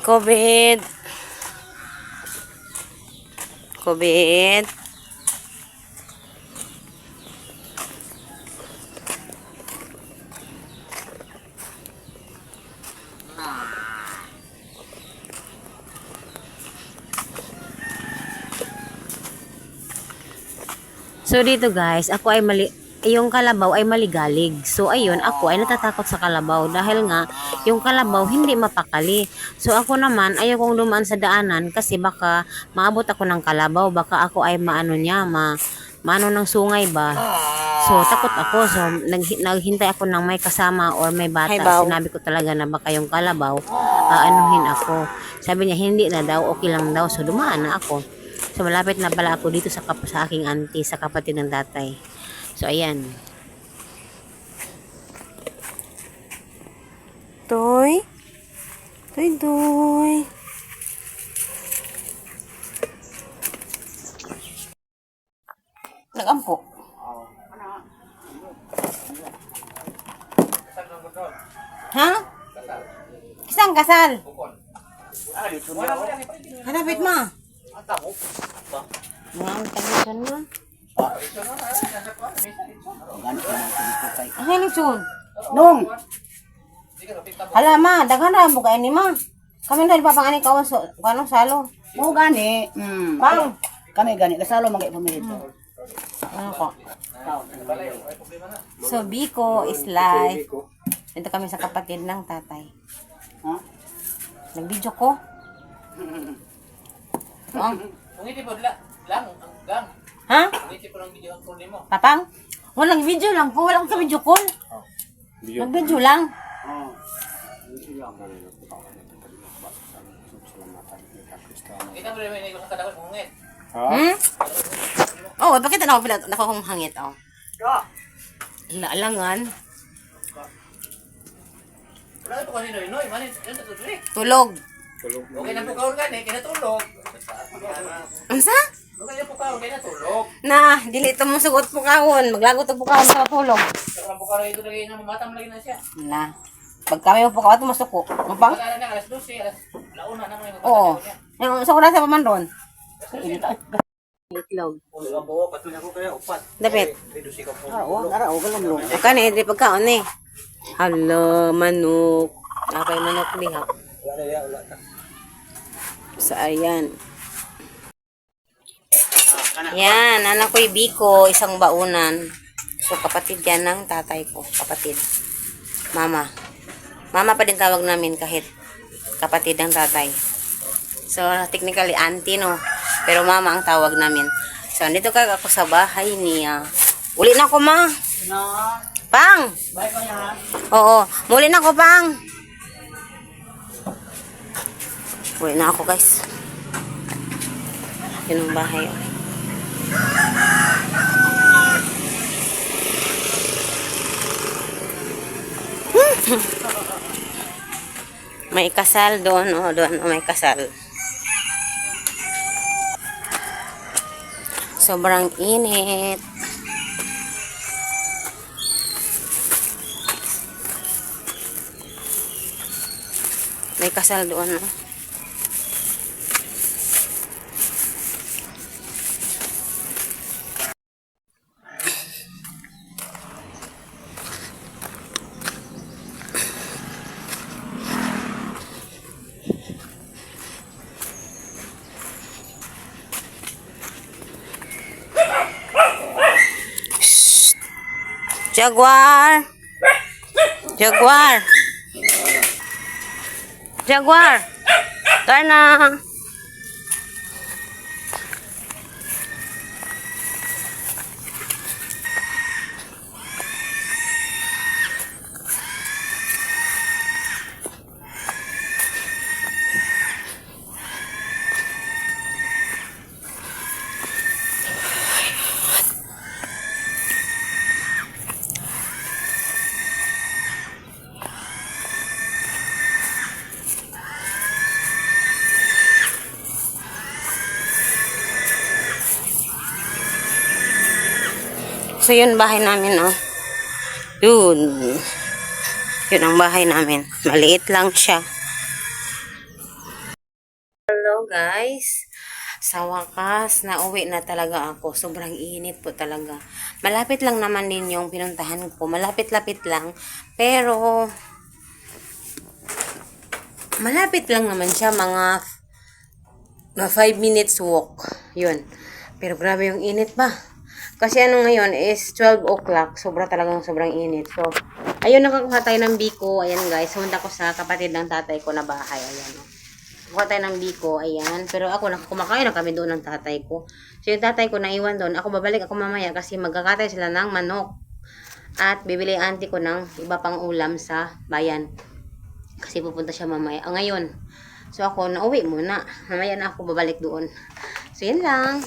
COVID. COVID. So dito guys, ako ay yung kalabaw ay maligalig. So ayun, ako ay natatakot sa kalabaw dahil nga yung kalabaw hindi mapakali. So ako naman ayaw kong dumaan sa daanan kasi baka maabot ako ng kalabaw, baka ako ay maano niya, maano ng sungay ba. So takot ako. So naghintay ako ng may kasama or may bata. Sinabi ko talaga na baka yung kalabaw aanuhin ako. Sabi niya hindi na daw, okay lang daw. So dumaan na ako. So malapit na pala ako dito sa aking auntie, sa kapatid ng tatay. So ayan. Toy. Toy, toy. Nagampo. Ha? Kisang kasal? Hanapit mo. Mga tangisan mo. Ang helikson. Nung. Alama, daghan ra mo kay ni ma. Kami na papangani kawan so kanong salo. Mo gani. Pang. Kami gani kasalo magay pamilya. Ano ko? So Biko is live. Dito kami sa kapatid ng tatay. Ha? Nag-video ko. Pungiti po lang ang gang. Ha? Pungiti po lang video ang call mo. Papang? Walang video lang po. Walang ka video call. Nag-video lang. Kita mo rin may nakakadakot pungit. Oh, bakit na ako pala nakakong hangit oh. Alangan. Wala ito kasi noy, manin, yan na tuloy. Tulog. Okay na po kaon gani, kaya natulog. Unsa? Okay na po kaon, kaya natulog. Na, dili ito mong sugot po kahon. Maglagot po kahon sa tulog. Saka po kaon ito lagi na mamatang lagi na siya. Na. Pag kami mo po kahon, masuko. Mapang? Wala na alas 12, alas launa na may Oo. Yung sa kuna sa paman ron. Itlog. ang buo, patuloy ako kaya upat. Dapit. Reduce ka po. Ara o galom. Aka na, di pagkaon eh. Hala, manok. Apay manok liha. Wala ya, wala ka. So, ayan. Yan, anak ko'y Biko, isang baunan. So, kapatid yan ng tatay ko. Kapatid. Mama. Mama pa din tawag namin kahit kapatid ng tatay. So, technically, auntie, no? Pero mama ang tawag namin. So, andito ka ako sa bahay niya. Uli na ako, ma. Pang! Bye ko ya. Oo. Muli na ako, Pang. Muli na ako, guys. Yun ang bahay. May kasal doon. Oh, doon. Oh, may kasal. Sobrang init. May kasal doon, no? Shh. Jaguar! Jaguar! Jaguar! Tara! So, yun bahay namin, oh. Yun. Yun ang bahay namin. Maliit lang siya. guys, sa wakas, nauwi na talaga ako. Sobrang init po talaga. Malapit lang naman din yung pinuntahan ko. Malapit-lapit lang. Pero, malapit lang naman siya. Mga 5 minutes walk. Yun. Pero grabe yung init pa. Kasi ano ngayon is 12 o'clock. Sobrang init. So, ayun, nakakuha tayo ng biko. Ayan guys, punta ko sa kapatid ng tatay ko na bahay. Ayan. Kuha tayo ng biko, ayan. Pero ako, kumakain na kami doon ng tatay ko. So, yung tatay ko naiwan doon. Ako babalik ako mamaya kasi magkakatay sila ng manok. At bibili auntie ko ng iba pang ulam sa bayan. Kasi pupunta siya mamaya. Ngayon. So, ako nauwi muna. Mamaya na ako babalik doon. So, yun lang.